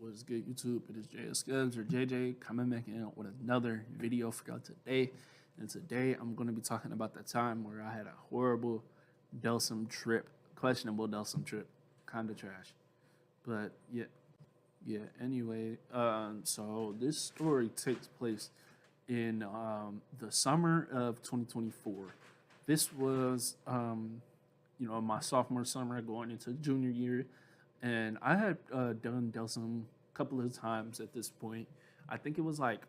What is good, YouTube? It is Jscubs or JJ coming back in with another video for y'all today. And today I'm going to be talking about the time where I had a horrible Delsym trip, questionable Delsym trip, kind of trash. But yeah. Anyway, so this story takes place in the summer of 2024. This was my sophomore summer going into junior year, and I had done Delsym a couple of times at this point. I think it was like,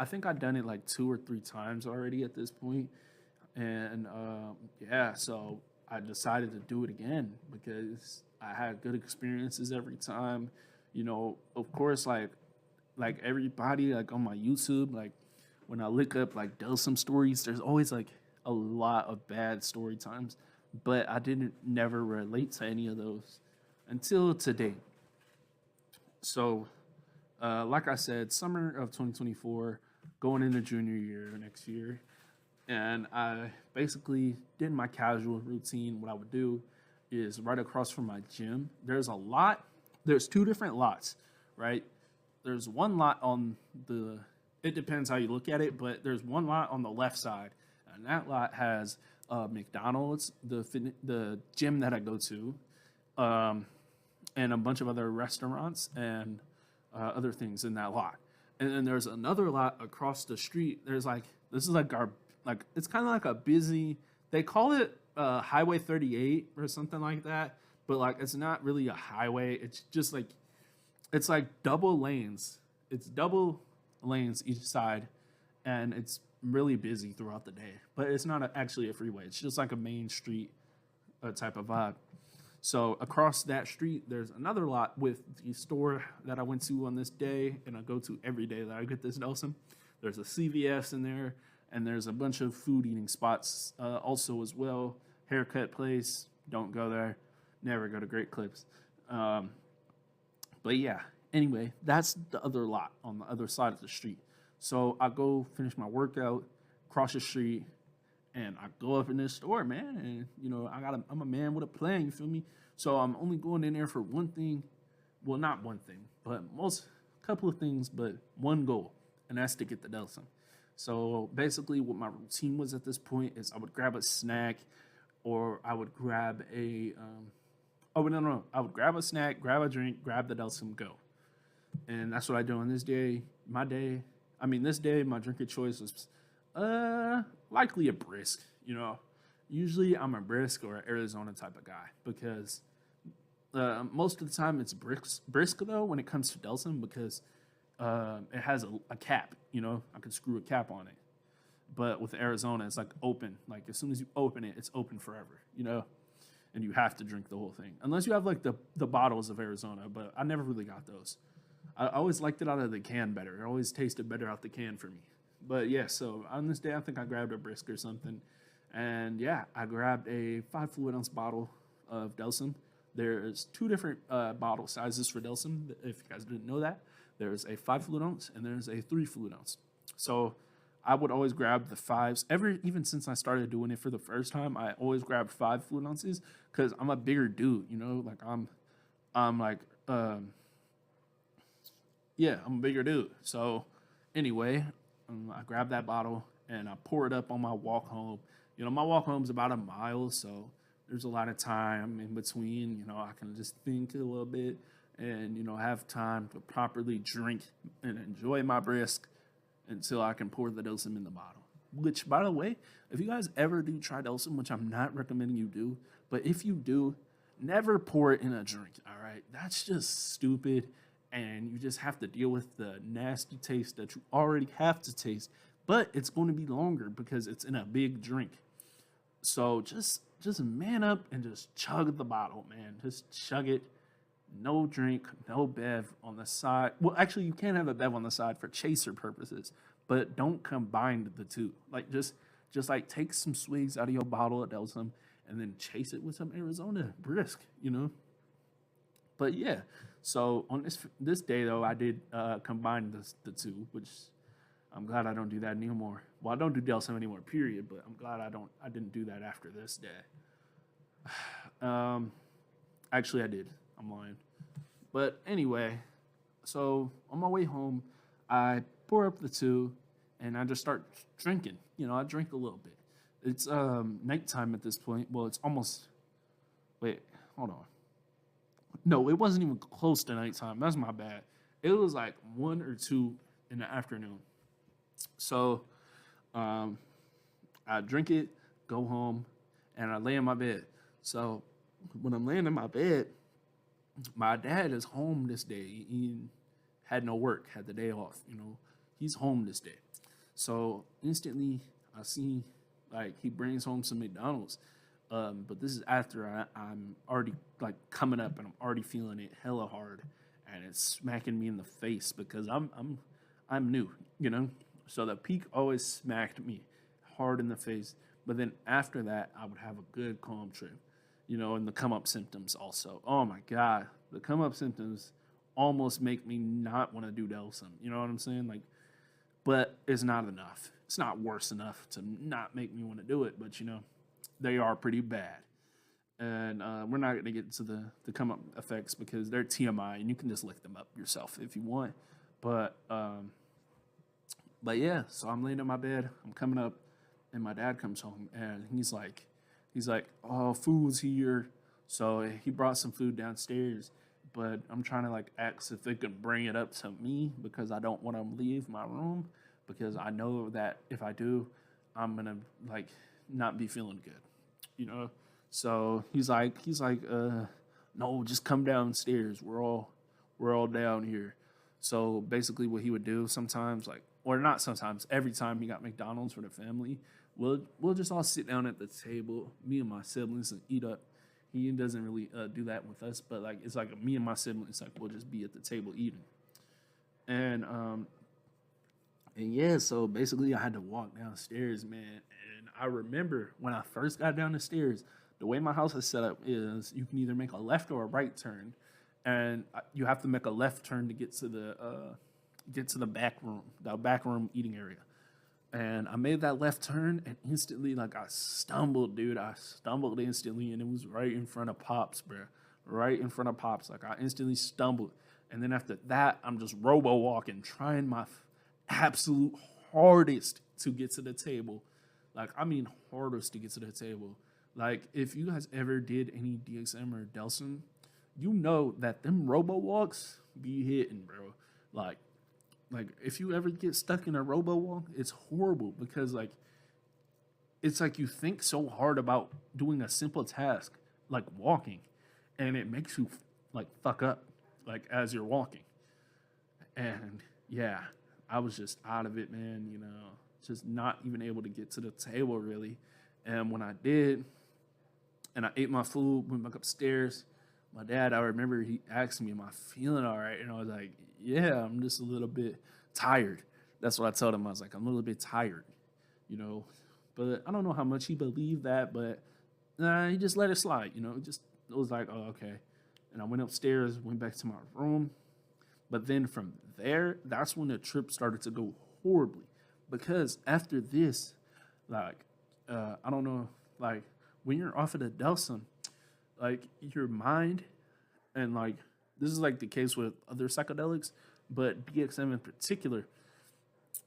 I think I'd done it like 2 or 3 times already at this point. And so I decided to do it again because I had good experiences every time. Of course, like everybody, like on my YouTube, like when I look up like Delsym stories, there's always like a lot of bad story times, but I didn't never relate to any of those until today. So, like I said, summer of 2024, going into junior year next year, and I basically did my casual routine. What I would do is right across from my gym. There's 2 different lots, right? There's one lot on the. It depends how you look at it, but there's one lot on the left side, and that lot has McDonald's, the gym that I go to, and a bunch of other restaurants and other things in that lot. And then there's another lot across the street. There's like, this is like our, like, it's kind of like a busy, they call it Highway 38 or something like that, but like it's not really a highway. It's just like, it's like double lanes. It's double lanes each side, and it's really busy throughout the day. But it's not actually a freeway. It's just like a main street type of vibe. So across that street, there's another lot with the store that I went to on this day, and I go to every day that I get this Delsym. There's a CVS in there, and there's a bunch of food eating spots also as well. Haircut place, don't go there. Never go to Great Clips. But yeah, anyway, that's the other lot on the other side of the street. So I go finish my workout, cross the street, and I go up in this store, man, and I'm a man with a plan, you feel me? So I'm only going in there for one thing. Well, not one thing, but couple of things, but one goal, and that's to get the Delsym. So basically what my routine was at this point is I would grab a snack, or I would grab a no. I would grab a snack, grab a drink, grab the Delsym, go. And that's what I do on this day. This day, my drink of choice was likely a brisk. Usually I'm a brisk or an Arizona type of guy because most of the time it's brisk though when it comes to Delsym because it has a cap. I can screw a cap on it. But with Arizona, it's like open. Like as soon as you open it, it's open forever. And you have to drink the whole thing unless you have like the bottles of Arizona. But I never really got those. I always liked it out of the can better. It always tasted better out the can for me. But yeah, so on this day, I think I grabbed a brisk or something. And yeah, I grabbed a 5 fluid ounce bottle of Delsym. There's 2 different bottle sizes for Delsym, if you guys didn't know that. There's a 5 fluid ounce and there's a 3 fluid ounce. So I would always grab the 5s. Even since I started doing it for the first time, I always grab 5 fluid ounces because I'm a bigger dude, like I'm like, I'm a bigger dude. So anyway, I grab that bottle and I pour it up on my walk home. My walk home is about a mile, so there's a lot of time in between. I can just think a little bit and, have time to properly drink and enjoy my brisk until I can pour the Delsym in the bottle. Which, by the way, if you guys ever do try Delsym, which I'm not recommending you do, but if you do, never pour it in a drink, all right? That's just stupid, and you just have to deal with the nasty taste that you already have to taste, but it's going to be longer because it's in a big drink. So just man up and just chug the bottle, man. Just chug it. No drink, no bev on the side. Well, actually, you can have a bev on the side for chaser purposes, but don't combine the two. Like just like take some swigs out of your bottle of Delsym and then chase it with some Arizona brisk, But yeah, so on this day though, I did combine the two, which I'm glad I don't do that anymore. Well, I don't do Delsym anymore, period. But I'm glad I didn't do that after this day. Actually, I did. I'm lying. But anyway, So on my way home, I pour up the two, and I just start drinking. I drink a little bit. It's nighttime at this point. Well, it's almost. Wait, hold on. No, it wasn't even close to nighttime. That's my bad. It was like 1 or 2 in the afternoon. So um, I drink it, go home, and I lay in my bed. So when I'm laying in my bed, my dad is home this day. He had no work, had the day off. He's home this day. So instantly, I see like he brings home some McDonald's. But this is after I'm already like coming up and I'm already feeling it hella hard, and it's smacking me in the face because I'm new. So the peak always smacked me hard in the face. But then after that, I would have a good calm trip. And the come up symptoms also. Oh my god, the come up symptoms almost make me not want to do Delsym. You know what I'm saying? Like, but it's not enough. It's not worse enough to not make me want to do it. But they are pretty bad. And we're not going to get into the come up effects because they're TMI, and you can just look them up yourself if you want. But yeah, so I'm laying in my bed, I'm coming up, and my dad comes home, and he's like, oh, food's here. So he brought some food downstairs, but I'm trying to like ask if they could bring it up to me because I don't want to leave my room because I know that if I do, I'm gonna like not be feeling good. So he's like, no, just come downstairs. We're all down here. So basically, what he would do sometimes, like, or not sometimes, every time he got McDonald's for the family, we'll just all sit down at the table, me and my siblings, and eat up. He doesn't really do that with us, but like it's like me and my siblings, like we'll just be at the table eating. And yeah, so basically I had to walk downstairs, man. And I remember when I first got down the stairs, the way my house is set up is you can either make a left or a right turn, and you have to make a left turn to get to the back room eating area. And I made that left turn, and instantly, like I stumbled, dude. I stumbled instantly, and it was right in front of Pops, bro. Right in front of Pops. Like I instantly stumbled, and then after that, I'm just robo walking, trying my absolute hardest to get to the table. Like I mean, hardest to get to the table. Like if you guys ever did any DXM or Delsym, you know that them robo walks be hitting, bro. Like like if you ever get stuck in a robo walk, it's horrible because like it's like you think so hard about doing a simple task like walking, and it makes you like fuck up like as you're walking. And yeah, I was just out of it, man. Just not even able to get to the table really. And when I did, and I ate my food, went back upstairs. My dad, I remember he asked me, "Am I feeling all right?" And I was like, "Yeah, I'm just a little bit tired." That's what I told him. I was like, "I'm a little bit tired," you know. But I don't know how much he believed that, but he just let it slide, it was like, "Oh, okay." And I went upstairs, went back to my room. But then from there, that's when the trip started to go horribly, because after this, like, I don't know, like when you're off of the Delsum, like your mind, and like this is like the case with other psychedelics, but DXM in particular,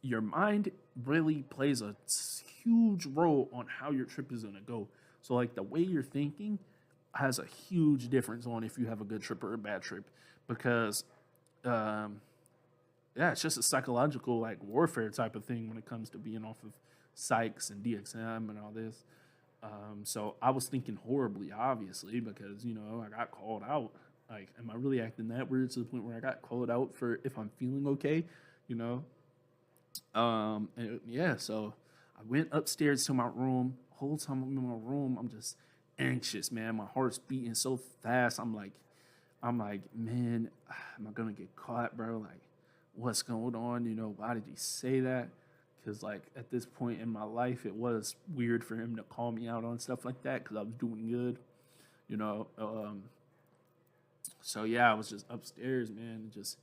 your mind really plays a huge role on how your trip is gonna go. So like the way you're thinking has a huge difference on if you have a good trip or a bad trip, because um, yeah, it's just a psychological like warfare type of thing when it comes to being off of psychs and DXM and all this. So I was thinking horribly, obviously, because I got called out. Like, am I really acting that weird to the point where I got called out for if I'm feeling okay? You know. And yeah, so I went upstairs to my room. Whole time I'm in my room, I'm just anxious, man. My heart's beating so fast. I'm like, man, am I gonna get caught, bro? Like, what's going on? Why did he say that? Because like at this point in my life, it was weird for him to call me out on stuff like that because I was doing good, you know. So yeah, I was just upstairs, man, just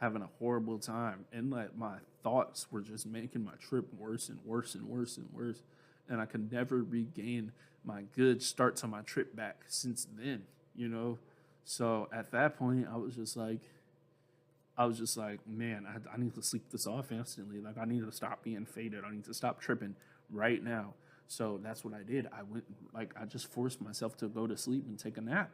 having a horrible time, and like my thoughts were just making my trip worse and worse and worse and worse, and I could never regain my good start to my trip back since then, you know. So at that point, I was just like, I was just like, man, I need to sleep this off instantly. Like, I need to stop being faded. I need to stop tripping right now. So that's what I did. I went, like, I just forced myself to go to sleep and take a nap.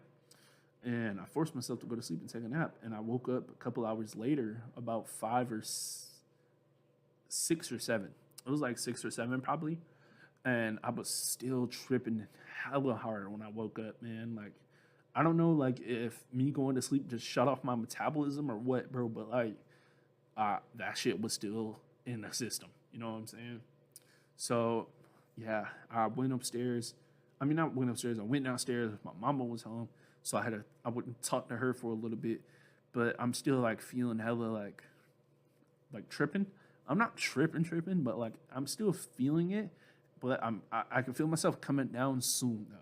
And I forced myself to go to sleep and take a nap. And I woke up a couple hours later, about 6 or 7. It was like 6 or 7 probably. And I was still tripping hella hard when I woke up, man. Like, I don't know, like, if me going to sleep just shut off my metabolism or what, bro. But like, that shit was still in the system. You know what I'm saying? So, yeah, I went upstairs. I mean, not went upstairs. I went downstairs. My mama was home, so I wouldn't talk to her for a little bit. But I'm still like feeling hella like tripping. I'm not tripping, but like I'm still feeling it. But I can feel myself coming down soon though.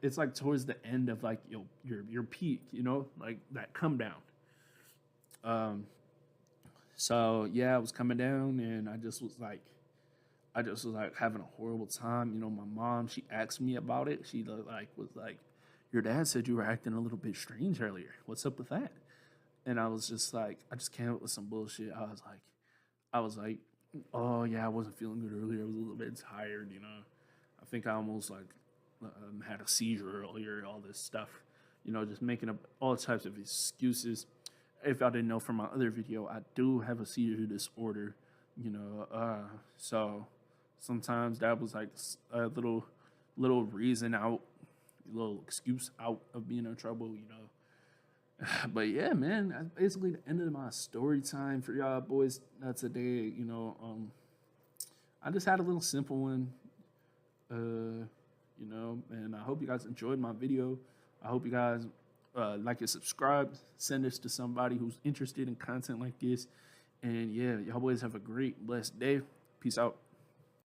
It's like towards the end of like your peak, you know, like that come down. Um, so yeah, I was coming down, and I just was like having a horrible time. You know, my mom, she asked me about it. She like was like, "Your dad said you were acting a little bit strange earlier. What's up with that?" And I was just like, I just came up with some bullshit. I was like, "Oh yeah, I wasn't feeling good earlier. I was a little bit tired. You know, I think I almost like had a seizure earlier. All this stuff, you know, just making up all types of excuses." If I didn't know from my other video, I do have a seizure disorder. You know, so sometimes that was like a little reason out, a little excuse out of being in trouble. You know, but yeah, man, that's basically the end of my story time for y'all boys today. You know, I just had a little simple one, you know, and I hope you guys enjoyed my video. I hope you guys like and subscribe. Send this to somebody who's interested in content like this. And yeah, y'all boys have a great, blessed day. Peace out.